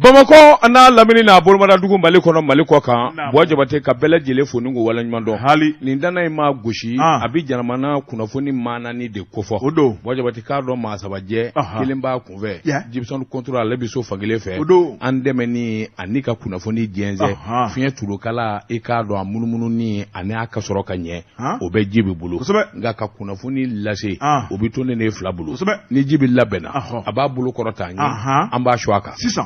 Bamako ana lamini na bolmada dugu Mali kono Mali ko kan bo jabate ka bele jele foni ngo wala nyuman do hali ni dana ma gushi abi janamana kunafoni manani de kofo bo jabate ka do ma sabaje kilimba kunve Gibson control le biso fagile fe andemeni anika kunafoni jenze fiye tulokala e ka do amunumunu ni ane aka soro kanye obe jibi bulu nga ka kunafoni lase obi to ne fla bulu ni jibi labena aba bulu korota nyi amba shwaka 600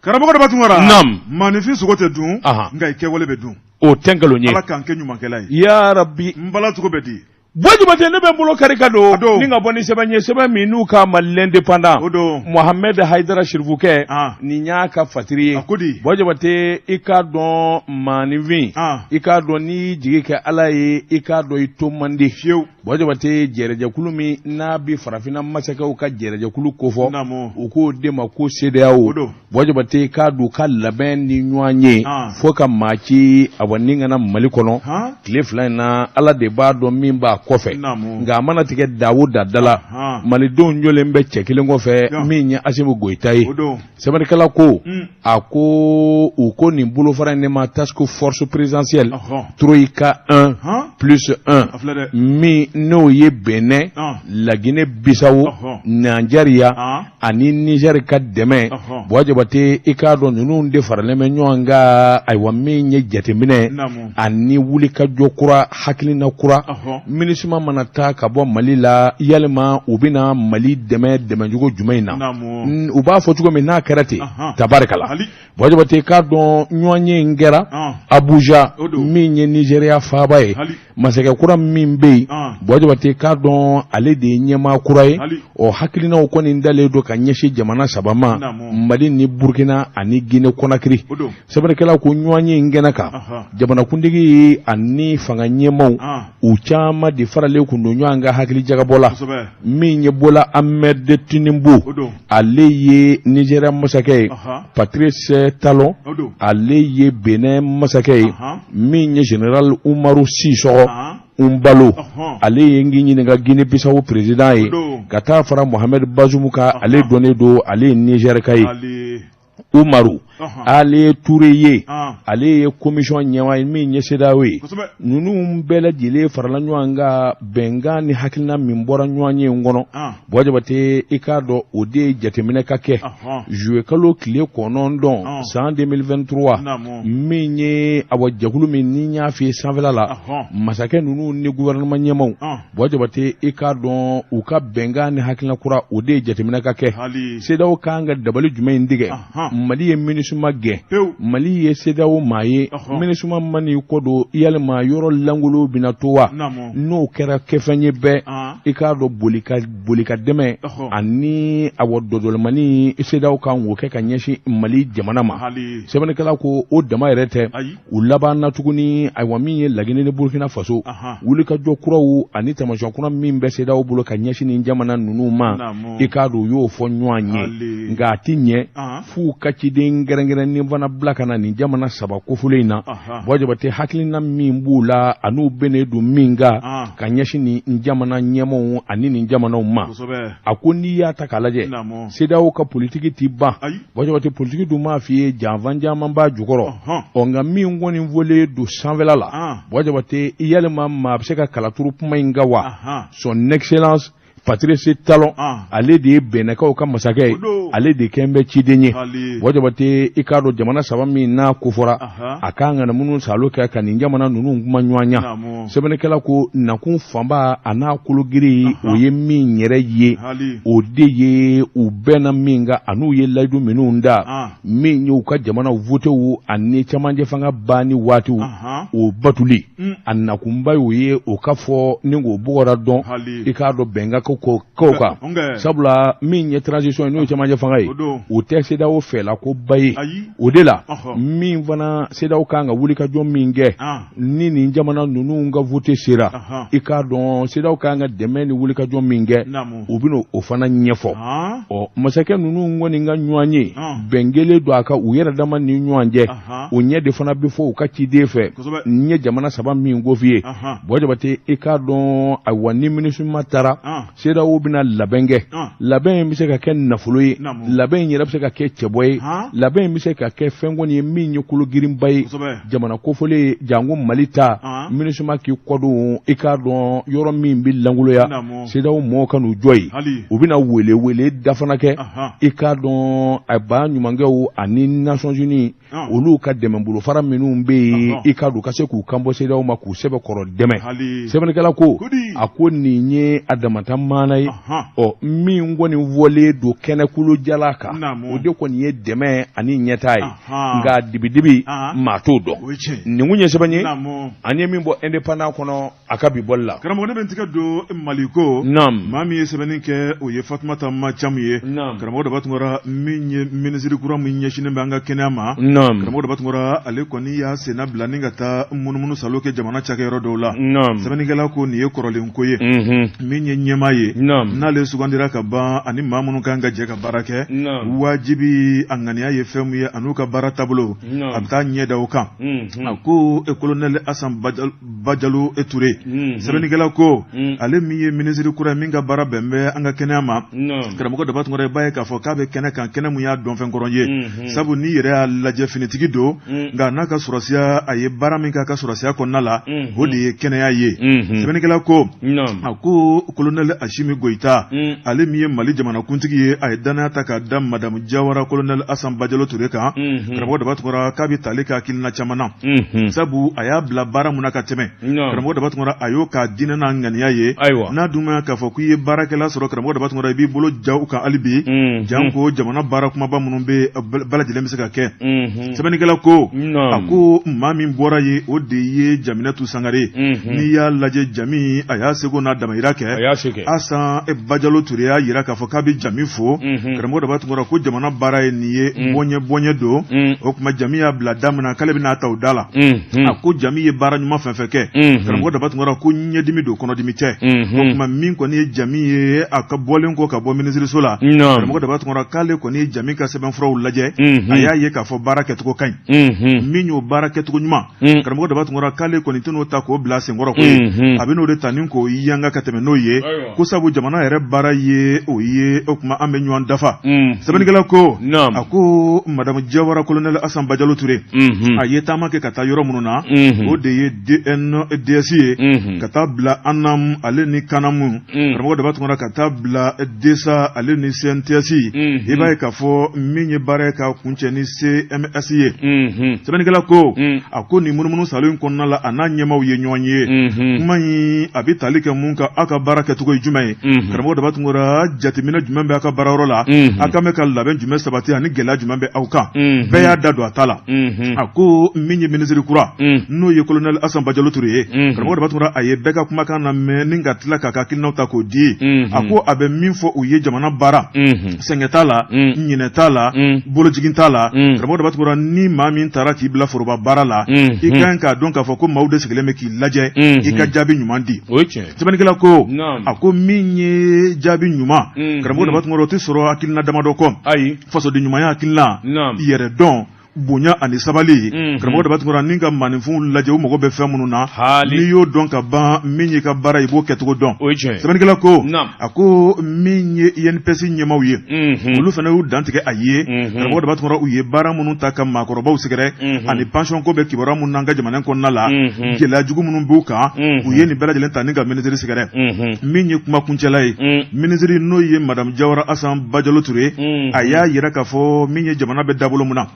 Karabogo de batungara nam magnifique sogote dun nga ikewole be dun o tengalo nye ala kanke nyuma kelai ya rabbi mbala tuko bedi boju bate ne be mbolo karikado ninga boni sebanye seba minu ka malindependant Mohamed Haidara Shirvuke ni nyaka fatiri boju bate ikadon manivin ikadon ni jigike alaye ikadon itomandi fieu boju bate jereje kulumi na bi farafina masaka uka jereje kulu kofo uko de mako CEDEAO boju bate kadu kalaben ni nyanye foka machi aboninga na malikono klefla na ala de ba do mimba kofe nga mana tike Dawuda dala malidon nyole mbe chekile ngofe minya asimu goitai semani kala ko ako uko ni mbulo fara ne ma task force présidentielle troika 1 plus 1 mi no ye Benin la Guinée Bissau Nigeria ani Niger ka deme boje bate ikado nunu de farleme nyanga ay wa minya jetemine ani wuli ka jokura hakilina kura minisma manata ka bo Mali la yalma ubina Mali deme jugo jumaina uba fo jugo me na karate tabarakala boje bate ka don nyonye ngera Abuja minye Nigeria fabaye masake kura mimbe boje bate ka don ale de nyema kuraye o hakilina o koni ndale do ka nyeshi jamana sabama Mali ni Burkina ani Guinea Conakry sabarakala ko nyonye ngena ka jamana kundigi ani fanga nyemo uchama di farale kundo nyanga hakili jaga bola minye bola Ahmed Tinubu ale ye Nigeria masake Patrice Talon ale ye Benin masake minye General Umaru Sissoco Umbalo ale ye nginyi nga Guinea Bissau president ye kata fara Mohamed Bazoum ka ale donné do ale Niger kay Umaru ale Touré ale commission nyawa mi nyesedawe nunu bela jile farala nyanga benga ni hakilna mimbora nyanye ngono boje bate ikado ode jatemine kake jouer kalo clé konondon en 2023 minye awajagulu minya fi sanvela la masake nunu ni gouvernement nyamau boje bate ikado uka benga ni hakilna kura ode jatemine kake sedawo kanga dabali jumay ndige Mali ye minisuma ge Mali ye CEDEAO maye minisuma mani kodo yalma yoro langulo binatowa no kera kefanye be ikado bolika deme ani awododol mani CEDEAO kan woke kanyeshi Mali jamana ma sebane kala ko o dama yerete ulaba na tuguni aywami ye lagine ne Burkina Faso wulika jokurawu ani tamasho kuna mimbe CEDEAO bulo kanyeshi ni jamana nunu ma ikado yo fo nywanye ngati nye fu kachide ngerengere ni vana blakana ni jamana saba kufulina boje bate hakilina mimbula anu benedu minga kanyeshi ni jamana nyemo ani ni jamana umma akuni ya takalaje CEDEAO ka politiki tiba boje bate politiki du mafie javanja mamba jukoro onga mingo ni vole du sanvela la boje bate yalema mabseka kalaturu pumaingawa son excellence Patrice Talon ale de benaka o kamasake ale de kembe chidenye boje bate ikado jamana saba mi na kufora akanga na munu saloka kan jamana nunu nguma nywanya sebene kala ko nakun famba ana kulugiri oye mi nyere ye ode ye ubena minga anu ye laidu minunda mi nyuka jamana vote wu anne chamanje fanga bani watu o batuli annakumba ye o kafo ningo bogora don ikado benga koka sabula min ye transition no chama fanga yi o te CEDEAO fela ko bayi o de la min vana CEDEAO kanga wuli ka jom minge ni jamana nunu nga voter sera ikado CEDEAO kanga demeni wuli ka jom minge o bino o fana nyefo o masake nunu ngoni nga nywanye bengele do aka u yera dama ni nywanje o nye de fana befo o ka ci defe nye jamana saba min go fie boje bate ikado awani ministre matara CEDEAO bɛna labɛn kɛ labɛn in bɛ se ka kɛ nafolo ye labɛn in yɛrɛ bɛ se ka kɛ cɛbɔ ye labɛn in bɛ se ka kɛ fɛn kɔni ye min ye kolo girinba ye jamana kofɔlen janko Mali ta MINUSMA k'i kɔdon i k'a dɔn yɔrɔ min bɛ langoloya CEDEAO mɔgɔw ka n'u jɔ yen u bɛna wele dafana kɛ i k'a dɔn a ba ɲumankɛw ani Nations Unies olu ka dɛmɛbolo fara minnu bɛ yen i k'a dɔn ka se k'u kanbɔ CEDEAO ma k'u sɛbɛn kɔrɔ dɛmɛ sɛbɛnnikɛla ko a ko nin ye a damata maana ye min kɔni wɔlen don kɛnɛkulu jala kan o de kɔni ye dɛmɛ ani ɲɛtaa ye nka dibidibi maa t'o dɔn nin kun ye sɛbɛn ye an ye min bɔ indépendant kɔnɔ a ka bi bɔli la karamɔgɔ ne bɛ n tigɛ don Mali ko maa min ye sɛbɛnni kɛ o ye Fatumata Macamu ye karamɔgɔ Daba Tunkara min ye ministre kura min ɲɛsinnen bɛ an ka kɛnɛya ma karamɔgɔ Daba Tunkara ale kɔni y'a senna bila ni ka taa munumunu salo kɛ jamana cakɛyɔrɔ dɔw la sɛbɛnnikɛla ko nin ye kɔrɔlen ko ye min ye ɲɛmaa ye n'ale sugandira ka ban ani maa minnu kan ka jɛ ka baara kɛ wajibi a ŋaniya ye fɛn min ye an'u ka baara taabolo a bɛ taa ɲɛ da o kan a ko colonel Asan Bajalo Touré sɛbɛnnikɛla ko ale min ye ministre kura ye min ka baara bɛn bɛ an ka kɛnɛya ma karamɔgɔ Daba Tunkara b'a ye k'a fɔ k'a bɛ kɛnɛ kan kɛnɛ mun y'a dɔnfɛn kɔrɔ ye sabu ni yɛrɛ y'a lajɛ finitigi don nka n'a ka sɔrɔsiya a ye baara min k'a ka sɔrɔsiya kɔnɔna la o de ye kɛnɛya ye sɛbɛnnikɛla ko a ko colonel Asimi Goïta ale min ye Mali jamanakuntigi ye a ye danaya ta k'a da Madame Jawara colonel Asan Bajalo Touré kan karamɔgɔ Daba Tunkara k'a bɛ tali k'a hakilina caman na sabu a y'a bila baara mun na ka tɛmɛ karamɔgɔ Daba Tunkara a y'o k'a diinɛ n'a ŋaniya ye n'a dun ma k'a fɔ k'i ye baarakɛla sɔrɔ karamɔgɔ Daba Tunkara i b'i bolo ja u kan hali bi jan ko jamana baara kumaba minnu bɛ bɛɛ lajɛlen bɛ se ka kɛ sɛbɛnnikɛla ko a ko maa min bɔra ye o de ye Jaminatu Sangare n'i y'a lajɛ jami a y'a seko n'a damayira kɛ Asan Bajalo Touré y'a yira k'a fɔ k'a bɛ jami fo karamɔgɔ Daba Tunkara ko jamana baara ye nin ye bɔɲɛ don o tuma jami y'a bila da min na k'ale bɛna ta o da la a ko jami ye baara ɲuman fɛn fɛn kɛ karamɔgɔ Daba Tunkara ko ɲɛdimi don kɔnɔdimi tɛ o tuma min kɔni ye jami ye a ka bɔlen ko ka bɔ minisiriso la karamɔgɔ Daba Tunkara k'ale kɔni ye jami ka sɛbɛnfuraw lajɛ a y'a ye k'a fɔ baara kɛcogo ka ɲi min y'o baara kɛcogo ɲuman karamɔgɔ Daba Tunkara k'ale kɔni tɛ n'o ta k'o bila senkɔrɔ ko ye a bɛ n'o de ta ni k'o yanga ka tɛmɛ n'o ye ko sabu jamana yɛrɛ baara ye o ye o tuma an bɛ ɲɔgɔn dafa sɛbɛnnikɛla ko a ko Madame Jawara colonel Asan Bajalo Touré a ye taama kɛ ka taa yɔrɔ minnu na o de ye DNDS ye ka taa bila Anam ale ni Kanamu karamɔgɔ Daba Tunkara ka taa bila DESA ale ni CNTS i b'a ye k'a fɔ min ye baara ye ka kuncɛ ni CMS ye sɛbɛnnikɛla ko a ko nin munumunu salo in kɔnɔna la a n'a ɲɛmaaw ye ɲɔgɔn ye kuma in a bɛ tali kɛ mun kan aw ka baara kɛcogo ye jumɛn ye karamɔgɔ Daba Tunkara jateminɛ jumɛn bɛ aw ka baarayɔrɔ la a kan bɛ ka labɛn jumɛn sabati ani gɛlɛya jumɛn bɛ aw kan bɛɛ y'a da don a ta la a ko min ye ministre kura n'o ye colonel Asan Bajalo Touré ye karamɔgɔ Daba Tunkara a ye bɛɛ ka kumakan lamɛn ni ka tila k'a ka hakilinaw ta k'o di a ko a bɛ min fɔ u ye jamana baara sɛgɛn t'a la ɲinɛ t'a la bolojigin t'a la karamɔgɔ Daba Tunkara ni maa min taara k'i bila foroba baara la i kan k'a dɔn k'a fɔ ko maaw de sigilen bɛ k'i lajɛ i ka jaabi ɲuman di sɛbɛnnikɛla ko a ko min ye jaabi ɲuman karamɔgɔ Daba Tunkara o tɛ sɔrɔ hakilina damadɔ kɔ fasoden ɲumanya hakilina yɛrɛ dɔn bonya ani sabali karamɔgɔ Daba Tunkara ni ka maninfinw lajɛ u mago bɛ fɛn minnu na n'i y'o dɔn ka ban min y'i ka baara i b'o kɛcogo dɔn sɛbɛnnikɛla ko a ko min ye INPS ɲɛmaaw ye olu fana y'u dantigɛ a ye karamɔgɔ Daba Tunkara u ye baara minnu ta ka maakɔrɔbaw sɛgɛrɛ ani pension ko bɛ kibaruya minnu n'an ka jamana kɔnɔna la gɛlɛya jugu minnu b'u kan u ye nin bɛɛ lajɛlen ta ni ka minisiri sɛgɛrɛ min ye kuma kuncɛla ye minisiri n'o ye Madame Jawara Asan Bajalo Touré a y'a yira k'a fɔ min ye jamana bɛ dabolo mun na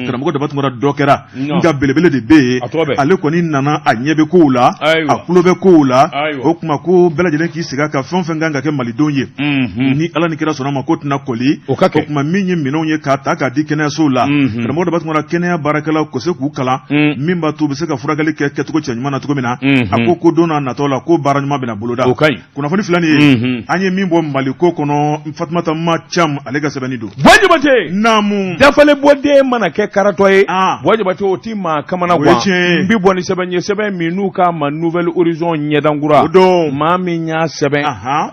karamɔgɔ Daba Tunkara dɔ kɛra nka belebele de bɛ yen ale kɔni nana a ɲɛ bɛ kow la a tulo bɛ kow la o tuma ko bɛɛ lajɛlen k'i sigi a kan fɛn o fɛn kan ka kɛ malidenw ye ni ala ni kira sɔnna ma ko tɛna kɔli o tuma min ye minɛnw ye k'a ta k'a di kɛnɛyasow la karamɔgɔ Daba Tunkara kɛnɛya baarakɛlaw ko se k'u kalan min b'a to u bɛ se ka furakɛli kɛ kɛcogo cɛ ɲuman na cogo min na a ko don n'a nataw la ko baara ɲuman bɛna boloda kunnafoni filanin ye an ye min bɔ Mali ko kɔnɔ Fatumata Macamu ale ka sɛbɛnni don naamu dafalen bɔden mana kɛ karatɔ ye wajabate o ti maa kamana guwan n bi bɔ ni sɛbɛn ye sɛbɛn minnu ka ma nouvelle horizon ɲɛdankura maa min y'a sɛbɛn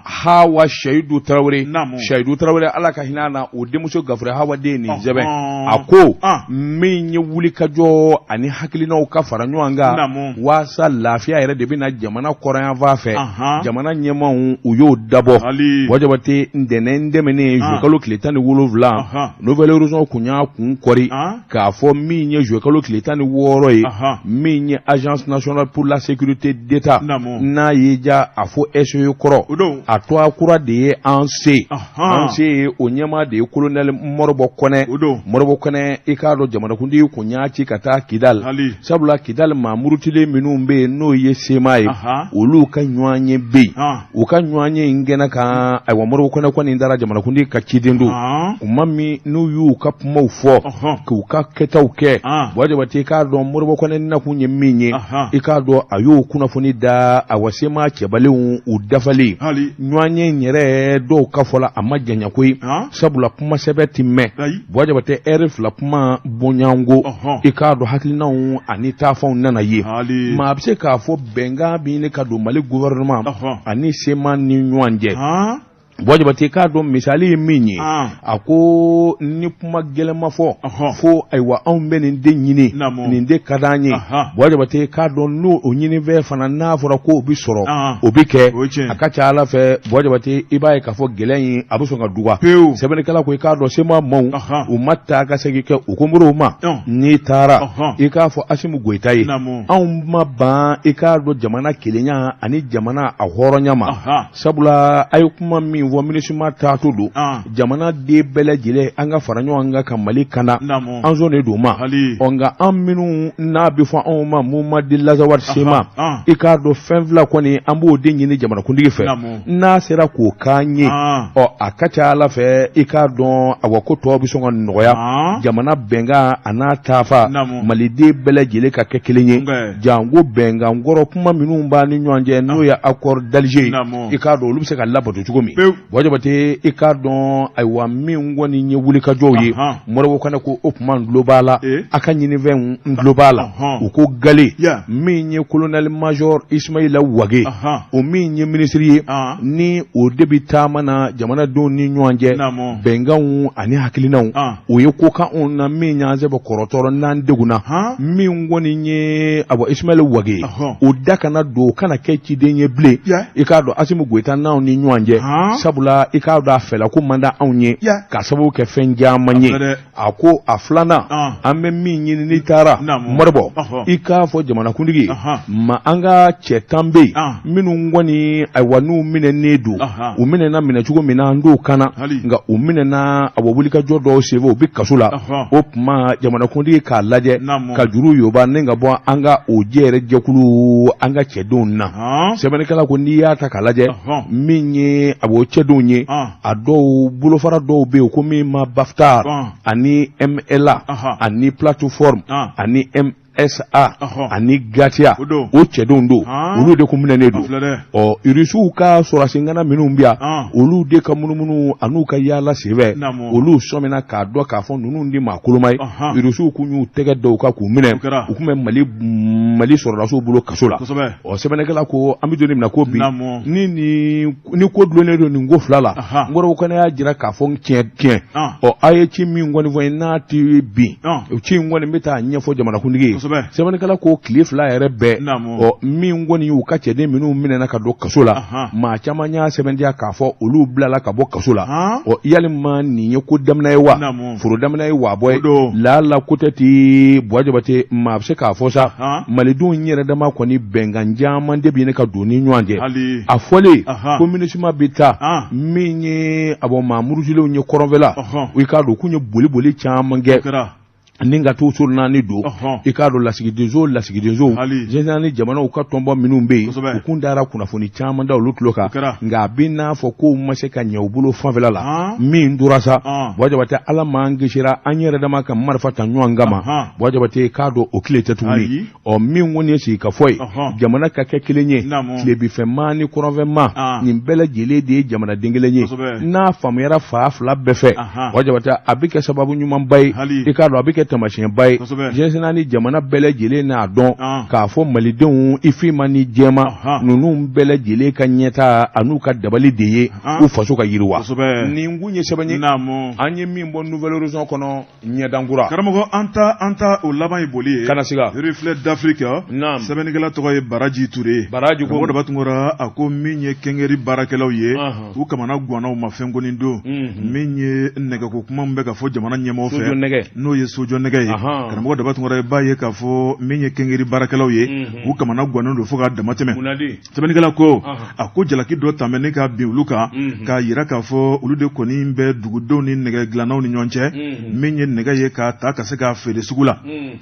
Hawa Seyidu Tarawele Seyidu Tarawele ala ka hinɛ na o denmuso Gafure Hawa den nin sɛbɛn a ko min ye wulikajɔ ani hakilinaw ka fara ɲɔgɔn kan waasa lafiya yɛrɛ de bɛna jamana kɔrɔyanfan fɛ jamana ɲɛmaw u y'o dabɔ wajabate ntɛnɛn dɛmɛnen kalo tile 17 nouvelle horizon kun y'a kun kɔri k'a fɔ min ye kalo tile 16 ye min ye agence nationale pour la sécurité d'État n'a ye ja a fɔ SOE kɔrɔ a tɔgɔ kura de ye ANC ye o ɲɛma de ye colonel Moribo Kɔnɛ i k'a dɔn jamanakuntigi kun y'a ci ka taa Kidal sabula Kidal maa murutilen minnu bɛ yen n'o ye sema ye olu ka ɲɔgɔn ye bɛ yen u ka ɲɔgɔn ye in gɛnɛ kan ayiwa Moribo Kɔnɛ kɔni taara jamanakuntigi ka ciden don kuma min n'u y'u ka kumaw fɔ k'u ka kɛtaw kɛ wajabate i k'a dɔn Moribo Kɔnɛ nakun ye min ye i k'a dɔn a y'o kunnafoni da awa sema cɛbalenw u dafalen ɲɔgɔn ye yɛrɛ dɔw ka fɔla a ma janya koyi sabula kuma sɛbɛ ti mɛn wajabate ɛri fila kuma bonyango i k'a dɔn hakilinaw ani taafanw nana ye maa a bɛ se k'a fɔ bɛnkan bi ne ka don Mali gouvernement ani sema ni ɲɔgɔn cɛ wajabate k'a dɔn misali ye min ye a ko ni kuma gɛlɛnma fɔ fo ayiwa anw bɛ nin den ɲini nin de ka d'an ye wajabate k'a dɔn n'o o ɲini fɛ fana n'a fɔra ko o bi sɔrɔ o bi kɛ a ka ca Ala fɛ wajabate i b'a ye k'a fɔ gɛlɛya in a bɛ sɔn ka duga sɛbɛnnikɛla ko i k'a dɔn sema maaw u ma taa ka segin kɛ u ko moriw ma n'i taara i k'a fɔ Asimu Goyita ye anw ma ban i k'a dɔn jamana kelenya ani jamana a hɔrɔnya ma sabula a ye kuma min fɔ minisuma taato don jamana den bɛɛ lajɛlen an ka fara ɲɔgɔn kan ka Mali kana an zone de don ma nka an minnu n'a bɛ fɔ anw ma mun ma di Lazawari Sema i k'a dɔn fɛn fila kɔni an b'o de ɲini jamanakuntigi fɛ n'a sera k'o k'an ye a ka ca Ala fɛ i k'a dɔn awa ko tɔw bɛ sɔn ka nɔgɔya jamana bɛnkan a n'a taafa maliden bɛɛ lajɛlen ka kɛ kelen ye jango bɛnkan kɔrɔ kuma minnu b'a ni ɲɔgɔn cɛ n'o ye accord d'Alger i k'a dɔn olu bɛ se ka labato cogo min wajabate i k'a dɔn ayiwa min kɔni ye wulikajɔw ye Moribo Kɔnɛ ko o kuma n tulo b'a la a ka ɲinifɛnw n tulo b'a la u ko gale min ye colonel major Ismaila Wage o min ye minisiri ye ni o de bɛ taama na jamanadenw ni ɲɔgɔn cɛ bɛnkanw ani hakilinaw o ye ko kan anw na min y'an sɛbɛ kɔrɔtɔrɔ n'an degunna min kɔni ye ayiwa Ismaila Wage o da kana don o kana kɛ ciden ye bilen i k'a dɔn Asimu Goyita n'anw ni ɲɔgɔn cɛ sabula i k'a dɔn a fɛla ko man di anw ye ka sababu kɛ fɛn caman ye a ko a filanan an bɛ min ɲini n'i taara Moribo i k'a fɔ jamanakuntigi ma an ka cɛ 10 bɛ yen minnu kɔni ayiwa n'u minɛnen don u minɛna minɛ cogo min na an t'o kana nka u minɛna a bɔ wulikajɔ dɔw senfɛ u bɛ kaso la o tuma jamanakuntigi k'a lajɛ ka juru yoba ni ka bɔ an ka o jɛ yɛrɛ jɛkulu an ka cɛdenw na sɛbɛnnikɛla ko n'i y'a ta k'a lajɛ min ye a b'o cɛdenw ye a dɔw bolofara dɔw bɛ yen ko min ma BAFTA ani MLA ani plateforme ani SA ani Gatia o cɛdenw don olu de kun minɛnen don irisiw ka sɔrɔsengana minnu bɛ yan olu de ka munumunu an'u ka yaala senfɛ olu sɔmina k'a dɔn k'a fɔ ninnu de maa koloma ye irisiw kun y'u tɛgɛ da u kan k'u minɛ u kun bɛ Mali sɔrɔdasiw bolo kaso la sɛbɛnnikɛla ko an bɛ don min na ko bi ni ko dulonnen don nin ko fila la Moribo Kɔnɛ y'a jira k'a fɔ tiɲɛ a ye ci min kɔni fɔ n'a ti bin ci in kɔni bɛ taa ɲɛfɔ jamanakuntigi ye sɛbɛnnikɛla ko tile fila yɛrɛ bɛɛ min kɔni y'u ka cɛden minnu minɛna ka don kaso la maa caman y'a sɛbɛntiya k'a fɔ olu bilala ka bɔ kaso la yalima nin ye ko daminɛ ye wa foro daminɛ ye wa bɔ ye lala ko tɛ ti wajabate maa bɛ se k'a fɔ sa malidenw yɛrɛ dama kɔni bɛnkan caman de bɛ ne ka don ni ɲɔgɔn cɛ a fɔlen ko minisuma bɛ taa min ye a bɔ maa murusilenw ye kɔrɔnfɛla i k'a dɔn k'u ye boli caman kɛ ni ka t'u so naani don i k'a dɔn lasigidenso général ni jamanaw ka tɔnbɔ minnu bɛ yen u kun dara kunnafoni caman da olu tulo kan nka a bɛ n'a fɔ ko ma se ka ɲɛ u bolo fanfɛla la min tora sa wajabate Ala m'an kisira an yɛrɛ dama ka marifa ta ɲɔgɔn kama wajabate k'a dɔn o tile tɛ tuguni min kɔni ye sigi ka fɔ ye jamana ka kɛ kelen ye tilebinfɛnma ni kɔrɔnfɛnma nin bɛɛ lajɛlen de ye jamanaden kelen ye n'a faamuyara fa fila bɛɛ fɛ wajabate a bɛ kɛ sababu ɲumanba ye i k'a dɔn a bɛ kɛ kɛ tamasiyɛnba ye diɲɛ naani jamana bɛɛ lajɛlen n'a dɔn k'a fɔ malidenw ifima ni jɛma ninnu bɛɛ lajɛlen ka ɲɛtaa an'u ka dabali de ye u faso ka yiriwa nin kun ye sɛbɛn ye an ye min bɔ nouvelle horizon kɔnɔ ɲɛdankura karamɔgɔ an ta o laban ye boli ye kana siga reflet d'Afrique sɛbɛnnikɛla tɔgɔ ye Baraji Ture Baraji ko daba tun kɔrɔ a ko min ye kɛngɛri baarakɛlaw ye u kamana guanaw ma fɛn kɔni don min ye nɛgɛko kuma min bɛ ka fɔ jamana ɲɛmɔgɔ fɛ n'o ye sojɔ nɛgɛ ye karamɔgɔ daba tun kɔrɔ i b'a ye k'a fɔ min ye kɛngɛri baarakɛlaw ye u kamana guanen don fo k'a dama tɛmɛ sɛbɛnnikɛla ko a ko jalaki dɔ tɛmɛ ne ka bin olu kan k'a yira k'a fɔ olu de kɔni bɛ dugudenw ni nɛgɛ dilannaw ni ɲɔgɔn cɛ min ye nɛgɛ ye k'a ta ka se k'a feere sugu la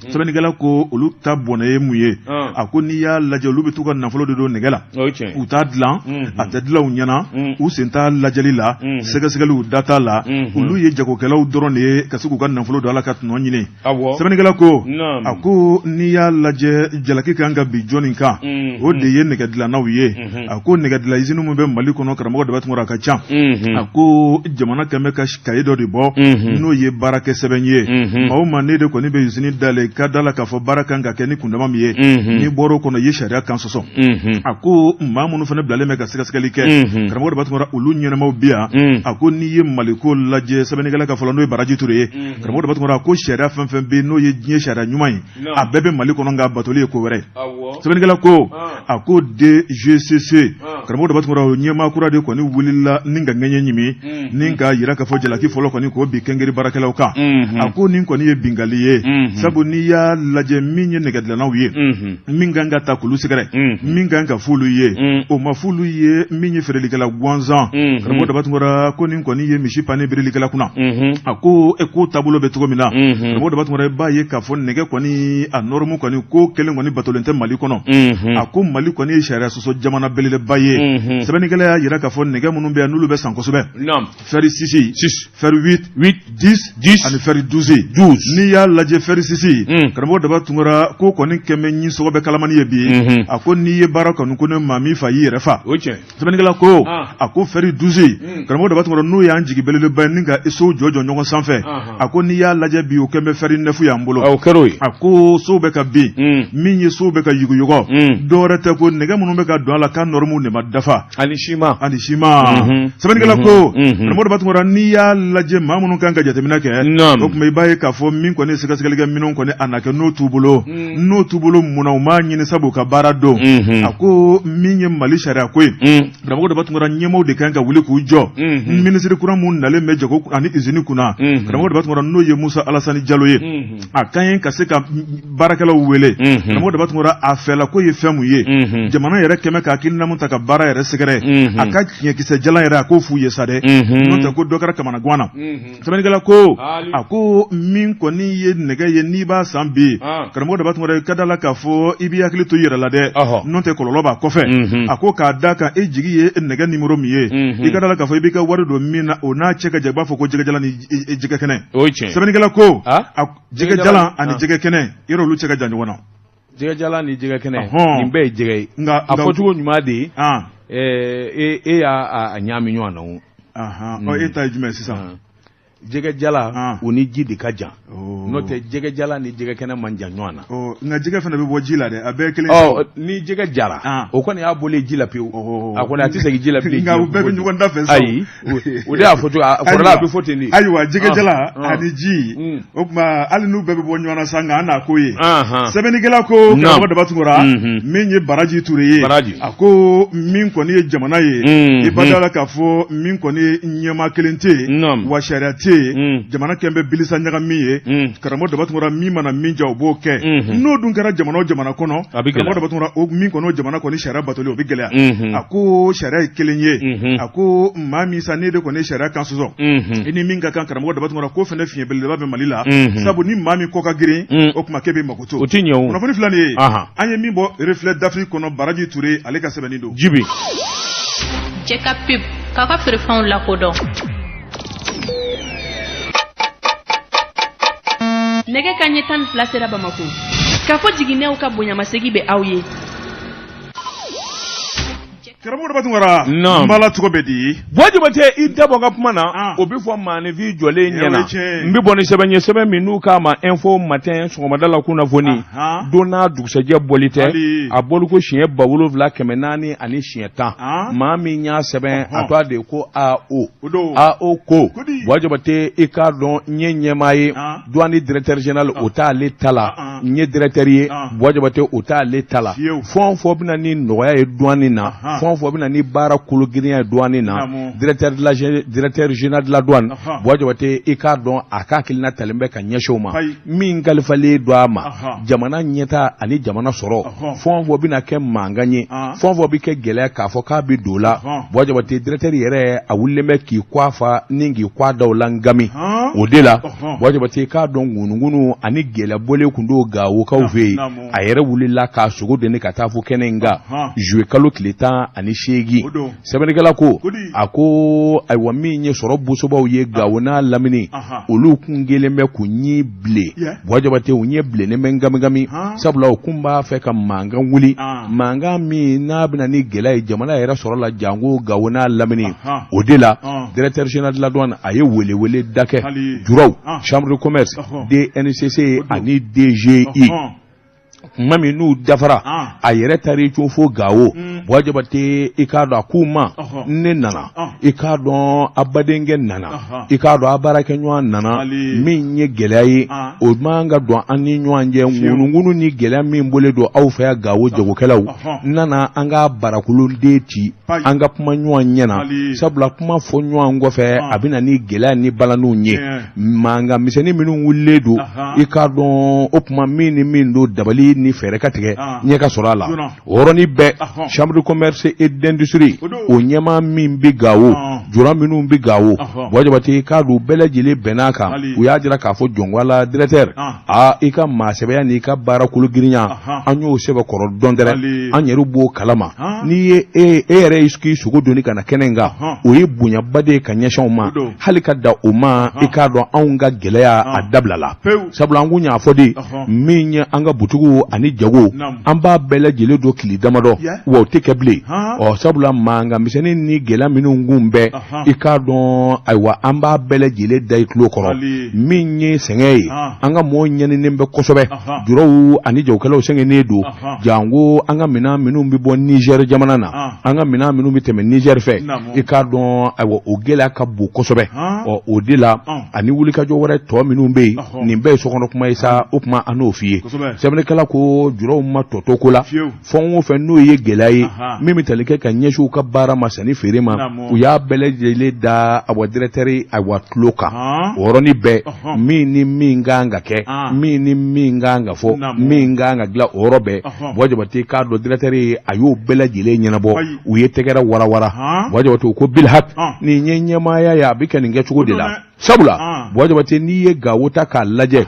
sɛbɛnnikɛla ko olu ta bɔnɛ ye mun ye a ko n'i y'a lajɛ olu bɛ t'u ka nafolo de don nɛgɛ la u t'a dilan a tɛ dilan u ɲɛna u sen t'a lajɛli la sɛgɛsɛgɛliw da t'a la olu ye jagokɛlaw dɔrɔn de ye ka se k'u ka nafolo don ala ka tɔnɔ ɲini sɛbɛnnikɛla ko a ko n'i y'a lajɛ jalaki kan ka bi jɔnni kan o de ye nɛgɛ dilannaw ye a ko nɛgɛ dilan izini min bɛ Mali kɔnɔ karamɔgɔ daba tun a ka ca a ko jamana kɛmɛ ka kaye dɔ de bɔ n'o ye baarakɛ sɛbɛn ye maa o maa ne de kɔni bɛ izini dalen ka da la k'a fɔ baara kan ka kɛ ni kundama min ye n'i bɔra o kɔnɔ i ye sariya kan sɔsɔ a ko maa minnu fana bilalen bɛ ka sɛgɛsɛgɛli kɛ karamɔgɔ daba tun olu ɲɛnamaw bi yan a ko n'i ye Maliko lajɛ sɛbɛnnikɛla ka fɔlɔ n'o ye Baraji Ture ye karamɔgɔ daba tun a ko sariya fɛn fɛn bɛ n'o ye diɲɛ sariya ɲuman ye a bɛɛ bɛ Mali kɔnɔ nka batoli ye ko wɛrɛ sɛbɛnnikɛla ko a ko DGCC karamɔgɔ daba tun o ɲɛmaa kura de kɔni wulila ni ka ŋɛɲɛ ɲimi ni ka yira k'a fɔ jalaki fɔlɔ kɔni k'o bi kɛngɛri baarakɛlaw kan a ko nin kɔni ye bingali ye sabu n'i y'a lajɛ min ye nɛgɛdilannaw ye min kan ka ta kulu sɛgɛrɛ min kan ka f'olu ye o ma f'olu ye min ye feerelikɛla gansan karamɔgɔ daba tun ko nin kɔni ye misi pannen berelikɛla kunna a ko ko taabolo bɛ cogo min na karamɔgɔ daba tun i b'a ye k'a fɔ nɛgɛ kɔni a nɔrɔmu kɔni ko kelen kɔni batolen tɛ Mali kɔnɔ a ko Mali kɔni ye sariya sɔsɔ jamana belebeleba ye sɛbɛnnikɛla y'a yira k'a fɔ nɛgɛ minnu bɛ yan n'olu bɛ san kosɛbɛ fɛri 6 fɛri 8 10 ani fɛri 12 n'i y'a lajɛ fɛri 6 karamɔgɔ daba tun ko kɔni kɛmɛ ɲi sɔgɔ bɛ kalamani ye bi a ko n'i ye baara kɔni ko ne maa min fa y'i yɛrɛ fa sɛbɛnnikɛla ko a ko fɛri 12 karamɔgɔ daba tun n'o y'an jigi belebeleba ye ni ka sow jɔ ɲɔgɔn sanfɛ a ko n'i y'a lajɛ bi o kɛn bɛ fɛri 9 y'an bolo a ko sow bɛ ka bin min ye sow bɛ ka yuguyugɔ dɔwɛrɛ tɛ ko nɛgɛ minnu bɛ ka don a la k'a nɔrɔmu de ma dafa ani sima sɛbɛnnikɛla ko karamɔgɔ daba tun n'i y'a lajɛ maa minnu kan ka jateminɛ kɛ o tuma i b'a ye k'a fɔ min kɔni sɛgɛsɛgɛlikɛ minnu kɔni a na kɛ n'o t'u bolo munna u m'a ɲini sabu u ka baara don a ko min ye Mali sariya ko ye karamɔgɔ daba tun ɲɛmaaw de kan ka wuli k'u jɔ minisiri kura mun nalen bɛ jago ani izini kunna karamɔgɔ daba tun n'o ye Musa Alasani Jalo ye a kan ye ka se ka baarakɛlaw wele karamɔgɔ daba tun a fɛla ko ye fɛn mun ye jamana yɛrɛ kɛmɛ k'a hakilina mun ta ka baara yɛrɛ sɛgɛrɛ a ka tiɲɛkisɛ jalan yɛrɛ a k'o f'u ye sa dɛ n'o tɛ ko dɔ kɛra kamana guan na sɛbɛnnikɛla ko a ko min kɔni ye nɛgɛ ye n'i b'a san bi karamɔgɔ daba tun i ka da la k'a fɔ i b'i hakili to i yɛrɛ la dɛ n'o tɛ kɔlɔlɔ b'a kɔfɛ a ko k'a da kan e jigi ye nɛgɛ nimero min ye i ka da la k'a fɔ i b'i ka wari don min na o n'a cɛ ka jan i b'a fɔ ko jɛgɛjalan ni jɛgɛ kɛnɛ sɛbɛnnikɛla ko jɛgɛjalan ani jɛgɛ kɛnɛ yɔrɔ olu cɛ ka jan ɲɔgɔn na jɛgɛjalan ni jɛgɛ kɛnɛ nin bɛɛ ye jɛgɛ ye a fɔcogo ɲuman de ye e y'a ɲaami ɲɔgɔn na e ta ye jumɛn sisan jɛgɛjala o ni ji de ka jan n'o tɛ jɛgɛjala ni jɛgɛ kɛnɛ man jan ɲɔgɔn na nka jɛgɛ fana bɛ bɔ ji la dɛ a bɛɛ kelen ni jɛgɛ jara o kɔni y'a bɔlen ji la pewu a kɔni a tɛ segin ji la bilen nka u bɛɛ bɛ ɲɔgɔn da fɛ ayi o de y'a fɔ cogo a kɔrɔla a bɛ fɔ ten de ayiwa jɛgɛjala ani ji o tuma hali n'u bɛɛ bɛ bɔ ɲɔgɔn na sa nka an n'a ko ye sɛbɛnnikɛla ko karamɔgɔ daba tun min ye Baraji Ture ye a ko min kɔni ye jamana ye i ba da la k'a fɔ min kɔni ɲɛmaa kelen tɛ yen wa sariya tɛ jamana kɛn bɛ bilisa ɲaga min ye karamɔgɔ daba tun min mana min ja o b'o kɛ n'o dun kɛra jamana o jamana kɔnɔ karamɔgɔ daba tun min kɔnɔ jamana kɔni sariya batoli o bɛ gɛlɛya a ko sariya ye kelen ye a ko maa min sa ne de kɔni sariya kan sɔsɔ i ni min ka kan karamɔgɔ daba tun ko fɛnɛ fiɲɛ belebeleba bɛ Mali la sabu ni maa min kɔ ka girin o tuma k'e bɛ mako to o tɛ ɲɛ o kunnafoni filanin ye an ye min bɔ reflet d'Afrique kɔnɔ Baraji Ture ale ka sɛbɛnni don jibi cɛ ka pub k'a ka feerefɛnw lakodɔn nɛgɛ kanɲɛ 12 sera Bamako k'a fɔ jiginɛw ka bonyamasegi bɛ aw ye karamɔgɔ batu ngara mbala tugo bedi wajibate idabo ngapmana obifo mane vi jole nyana mbibo ni sebe minu kama info matin somadala kuna voni dona dugsaje bolite aboluko shie bawulo vla kemenani ani shieta mami nya sebe atwa de ko AO ko wajibate ikadon nyenye mai douane directeur général ota letala nye directeur ye wajibate ota letala fon bina ni noya e douane na fon bina ni bara kulugiriya douane na directeur général de la douane wajibate ikadon akakilina talembe ka nyeshoma min galfale doama jamana nyeta ani jamana soro fon bina ke manganye fon bi ke gele ka fo ka bi dola wajibate directeur yere awuleme ki kwafa ningi kwa dawlangami odela wajibate ka don ngunu ani gele bole kundo gawo ka uve ayere wulila ka sugo de ne ka tafu kenenga jouer kalo kileta ani shegi sebenegala ko ako aywa minye soro busoba uye gawo na lamini olu kungele me kunyi ble wajibate unye ble ne mengami sabula okumba fe ka manga wuli manga mi na bina ni gele jamana yere soro la jango gawo na lamini odela directeur général de la douane aye wele dake juraw chambre de commerce DNCC ani DGI mami nu dafara ayere tari chofo gawo wajibate ikado akuma ne nana ikado abadenge nana ikado abarake nywa nana minye gelayi odmanga do ani nyanje ngunu ni gela min bole do awfa gawo jago kelaw nana anga barakulu deti anga puma nywa nyana sabla puma fo nywa ngofe abina ni gela ni balanu nye manga miseni minu wuledo ikado opuma min do dabali ni fere katige nyeka sorala oroni be chambre de commerce et d'industrie onyema min bigawo jura minu bigawo wajibati kadu belejile benaka uyajira ka fo jongwala directeur ika masebe ni ka barakulu girinya anyo sebe koro dondere anyeru bo kalama ni ere iski sugo doni kana kenenga oyi bunya bade kanyesha uma halika da uma ikado aunga gelea adablala sabula ngunya afodi minya anga butugu ani jago amba bele jele do kili damado wo tekeble o sabula manga miseni ni gela minu ngumbe ikado aywa amba bele jele dai klokoro minye sengei anga mo nyane nembe kosobe juro ani jago kala senge nedo jango anga mina minu mbibo Niger jamanana anga mina minu miteme Niger fe ikado aywa ogela kabu kosobe o odila ani wulika jo wore to minu mbe nimbe sokono kuma isa opma anofie sebene kala ko juro ma totokola fon fe no ye gelaye mimi talike ka nyeshu ka bara masani firima uya belejele da awa directeur awa tloka woroni be mini minganga ke mini minganga fo minganga gla orobe wajibati ka do directeur ayo belejele nyanabo uye tegera wara wajibati ko bilhat ni nyenye maya ya bikani ngechugo dila sabula wajibati ni ye gawota ka laje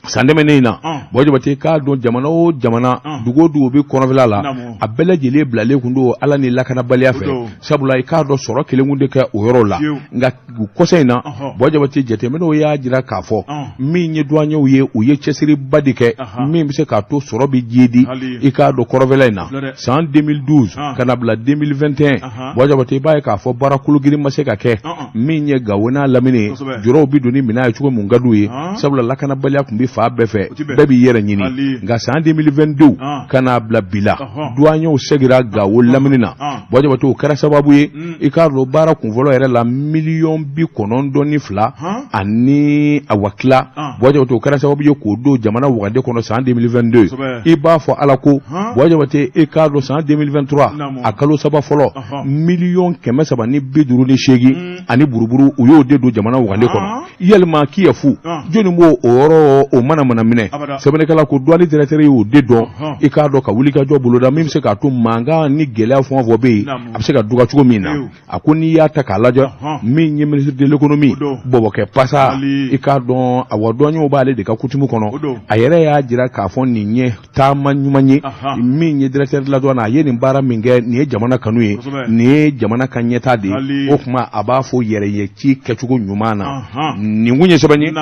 sandeme neina wajibati ka don jamana dugo bi konovela la abele jele blale kundo ala ni lakana baliya fe sabula ka do soro kelengunde ka oyoro la nga koseina wajibati jete meno ya jira kafo mi nye douanye uye chesiri badike mi bise ka to soro bi jidi ka do konovela na en 2012 kana bla 2021 wajibati ba ka fo barakulu giri maseka ke mi nye gawona lamine juro bi doni mina chuko mungaduye sabula lakana baliya kumbi fa befe bebi yere nyini nga san 2022 kana bla bila douanyo segira gawo laminina boje bato kara sababu ye ikaro bara kunvolo yere la million bi konondo ni fla ani awakla boje bato kara sababu ye ko do jamana wade kono san 2022 iba fo alako boje bate ikaro san 2023 akalo saba folo million keme saba ni biduru ni shegi ani buruburu uyo de do jamana wade kono yelma kiyafu joni mo oro o mana mine sebene kala ko douane directeur yo de don e ka do ka wuli ka jo bolo da mim se ka to manga ni gele afon vobe abse ka duga chugo mina akoni ya ta kala jo min ye ministre de l'économie bobo ke pasa e ka don awodonyo ba le de ka kutimu kono ayere ya jira ka fon ni nye ta manyumanye min ye directeur de la douane aye ni bara minge ni jamana kanuye ni jamana kanyeta de o kuma abafo yere ye ki kechugo nyumana ni ngunye sebanye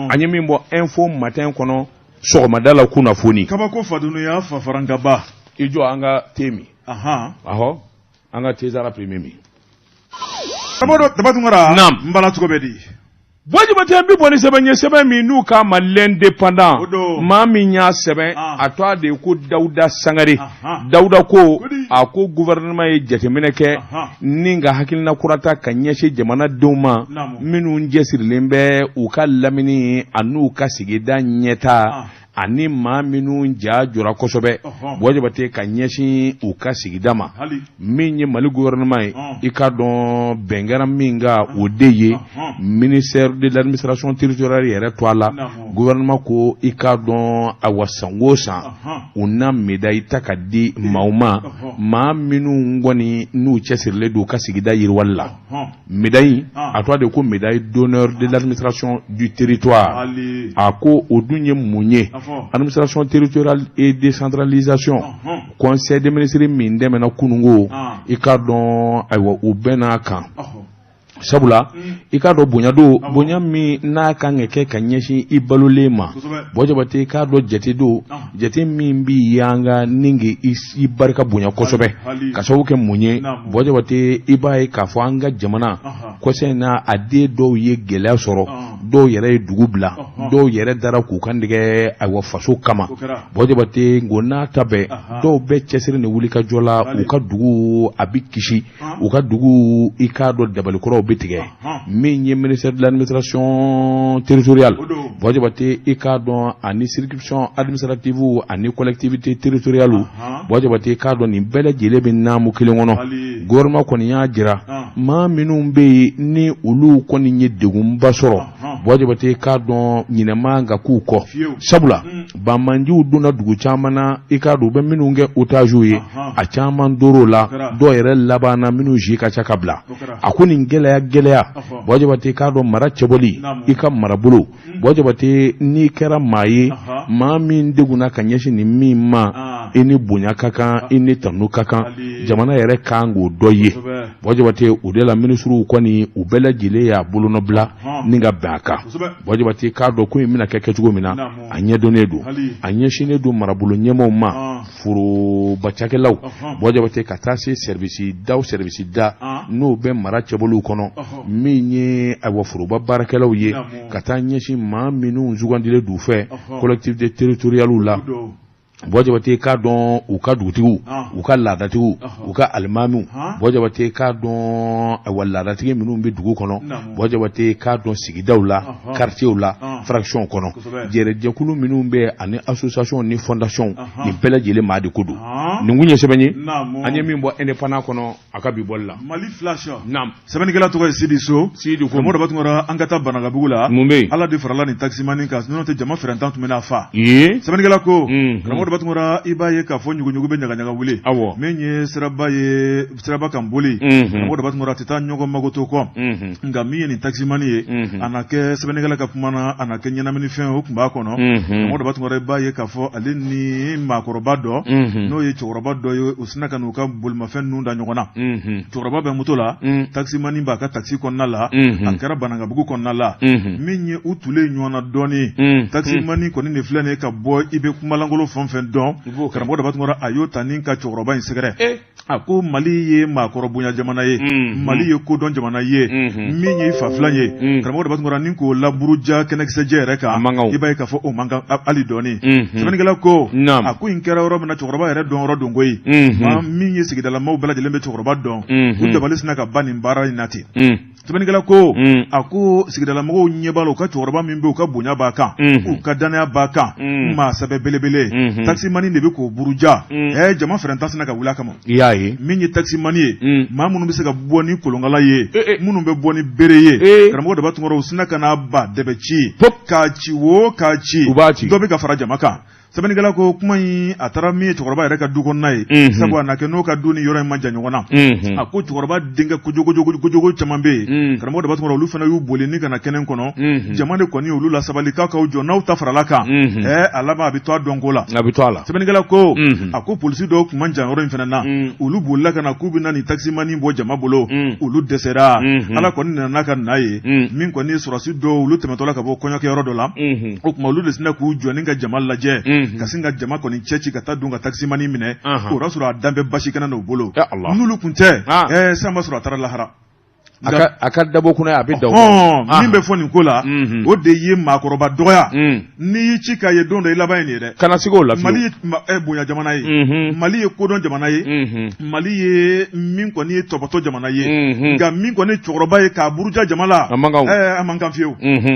anye mimbo info matin kono somadala kuna foni kaba ko fadunu ya fa faranga ba ijo anga temi anga tezara premier mi Tabodo tabatungara mbala tukobedi Boji bate bi boni sebe mi nu ka ma l'indépendant ma mi nya sebe atwa de ko Dauda Sangare Dauda ko ako gouvernement ye jatemine ke ninga hakilina kurata kanyeshe jamana doma minu njesirlen be u ka lamini anu ka sigida nyeta ani maa minnu ja jɔra kosɛbɛ boji bate ka ɲɛsin u ka sigida ma min ye Mali gouvernement ye i ka dɔn bɛnkɛra min ka o de ye ministère de l'administration territoriale yɛrɛ to a la gouvernement ko i ka dɔn a wasan o san u na médaille ta ka di maaw ma maa minnu kɔni n'u cɛsirilen don u ka sigida yiriwali la médaille a tɔgɔ de ko médaille d'honneur de l'administration du territoire a ko o dun ye mun ye administration territoriale et décentralisation conseil des ministres min dɛmɛna kunungo i ka dɔn ayiwa u bɛn'a kan sabula i ka dɔn bonya min n'a kan ka kɛ ka ɲɛsin i balolen ma bɔjabate i ka dɔn jate min bi yanga ninge i barika bonya kosɛbɛ ka sababu kɛ mun ye bɔjabate i b'a ye k'a fɔ an ka jamana kɔsɛn na a den dɔw ye gɛlɛya sɔrɔ dɔw yɛrɛ ye dugu bila dɔw yɛrɛ dara k'u kan tigɛ ayiwa faso kama bɔjabate ngo n'a ta bɛɛ dɔw bɛɛ cɛsiri ni wuli ka jɔ la u ka dugu a bi kisi u ka dugu i ka dɔn dabalikɔrɔw bɛ tigɛ min ye ministère de l'administration territoriale bɔjabate i ka dɔn ani circonscription administrative ani collectivité territoriale bɔjabate i ka dɔn nin bɛɛ lajɛlen bɛ naamu kelen kɔnɔ gouvernement kɔni y'a jira maa minnu bɛ yen ni olu kɔni ye degunba sɔrɔ bɔjabate i ka dɔn ɲinɛma ka k'u kɔ sabula bamanjiw donna dugu caman na i ka dɔn u bɛ minnu kɛ otage ye a caman dor'o la dɔw yɛrɛ laban na minnu zi ka ca ka bila a ko nin gɛlɛya bɔjabate k'a dɔn mara cɛbɔli i ka marabolo bɔjabate n'i kɛra maa ye maa min degunna ka ɲɛsin nin min ma i ni bonya ka kan i ni tanu ka kan jamana yɛrɛ kan k'o dɔ ye bɔjabate o de la ministres kɔni u bɛɛ lajɛlen y'a bolonɔbila ni ka bɛn a kan bɔjabate k'a dɔn ko in bɛna kɛ kɛcogo min na a ɲɛdɔnnen don a ɲɛsinnen don marabolo ɲɛmaaw ma foroba cakɛlaw bɔjabate ka taa se service da n'o bɛ mara cɛbɔliw kɔnɔ min ye ayiwa foroba baarakɛlaw ye ka taa ɲɛsin maa minnu sugandilen d'u fɛ collectivité territoriale la bɔjabate k'a dɔn u ka dugutigiw u ka laadatigiw u ka alimamiw bɔjabate k'a dɔn ayiwa laadatigi minnu bɛ dugu kɔnɔ bɔjabate k'a dɔn sigidaw la quartierw la fraction kɔnɔ jɛrɛjɛkulu minnu bɛ ani association ni fondation nin bɛɛ lajɛlen maa de ko don nin kun ye sɛbɛn ye an ye min bɔ indépendant kɔnɔ a ka bi bɔli la Mali flash sɛbɛnnikɛla tɔgɔ ye Sidi ko mɔdɔ batungora an ka taa Banagabugu la mun bɛ ala de farala nin taximani kan n'o tɛ jama fɛrɛntan tun bɛna fa sɛbɛnnikɛla ko batungora i b'a ye k'a fɔ ɲuguɲugu bɛ ɲagaɲaga wuli min ye siraba kan boli mɔdɔ batungora tɛ taa ɲɔgɔn mago to kɔ nka min ye nin taximani ye a na kɛ sɛbɛnnikɛla ka kuma na a na kɛ ɲɛnaminifɛn o tun b'a kɔnɔ mɔdɔ batungora i b'a ye k'a fɔ ale ni maakɔrɔba dɔ n'o ye cɛkɔrɔba dɔ ye u sina ka n'u ka bolimafɛn ninnu da ɲɔgɔn na cɛkɔrɔba bɛ moto la taximani b'a ka taxi kɔnɔna la a kɛra Banagabugu kɔnɔna la min ye u tulen ɲɔgɔn na dɔɔni taximani kɔni ne filɛ nin ka bɔ i bɛ kumalangolo fɛn fɛn dɔn karamɔgɔ dɔ batungora a y'o ta ni ka cɛkɔrɔba in sɛgɛrɛ a ko Mali ye maakɔrɔbonya jamana ye Mali ye kodɔn jamana ye min ye fa filan ye karamɔgɔ dɔ batungora ni k'o laburuja kɛnɛkisɛjɛ yɛrɛ kan i b'a ye k'a fɔ o man kan hali dɔɔni sɛbɛnnikɛla ko a ko in kɛra yɔrɔ min na cɛkɔrɔba yɛrɛ dɔn yɔrɔ don koyi maa min ye sigidalamaw bɛɛ lajɛlen bɛ cɛkɔrɔba dɔn u dabali sina ka ban nin baara in na ten sɛbɛnnikɛla ko a ko sigidalamɔgɔw ɲɛ b'a la u ka cɛkɔrɔba min bɛ u ka bonya b'a kan u ka danaya b'a kan maa sɛbɛ belebele taximani de bɛ k'o buruja jama fɛrɛntan sina ka wuli a kama min ye taximani ye maa minnu bɛ se ka bɔ ni kolonkala ye minnu bɛ bɔ ni bere ye karamɔgɔ daba tungɔrɔ u sina ka n'a ba dɛbɛ ci k'a ci o k'a ci dɔ bɛ ka fara jama kan sɛbɛnnikɛla ko kuma in a taara min ye cɛkɔrɔba yɛrɛ ka du kɔnɔna ye sabu a na kɛ n'o ka du ni yɔrɔ in ma jan ɲɔgɔn na a ko cɛkɔrɔba denkɛ kojogo caman bɛ yen karamɔgɔ daba tungɔrɔ olu fana y'u boli ni ka na kɛnɛ kɔnɔ jama de kɔni olu la sabali k'aw jɔ n'aw ta farala kan a laban a bɛ to a dɔnko la sɛbɛnnikɛla ko a ko polisi dɔw kun man jan yɔrɔ in fana na olu bolila ka na k'u bɛ na nin taximani bɔ jama bolo olu dɛsɛra ala kɔni nana n'a ka na ye min kɔni sɔrɔsi dɔw olu tɛmɛtɔla ka bɔ kɔɲɔkɛ yɔrɔ dɔ la o tuma olu de sina k'u jɔ ni ka jama lajɛ ka sin ka jama kɔni cɛci ka taa dun ka taximani minɛ o y'a sɔrɔ a dan bɛ basi kana n'o bolo n'olu kun tɛ san b'a sɔrɔ a taara lahara a ka dabɔ kunna a bɛ da min bɛ fɔ nin ko la o de ye maakɔrɔba dɔgɔya n'i y'i ci k'a ye don dɔ i laban ye nin ye dɛ kana se k'o la Mali ye bonya jamana ye Mali ye kodɔn jamana ye Mali ye min kɔni ye tɔbɔtɔ jamana ye nka min kɔni cɛkɔrɔba ye k'a buruja jama la a man kan fiyewu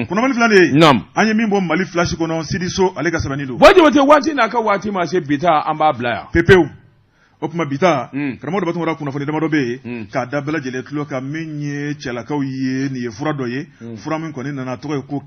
kunnafoni filan de ye an ye min bɔ Mali filasi kɔnɔ Sidiso ale ka sɛbɛnni don Jabate waati n'a ka waati ma se bi ta an b'a bila yan pepewu o kuma bi ta karamɔgɔ dɔ b'a kunnafoni damadɔ bɛ yen k'a da bɛɛ lajɛlen tulo kan min ye cɛlakaw ye nin ye fura dɔ ye fura min kɔni nana tɔgɔ ye ko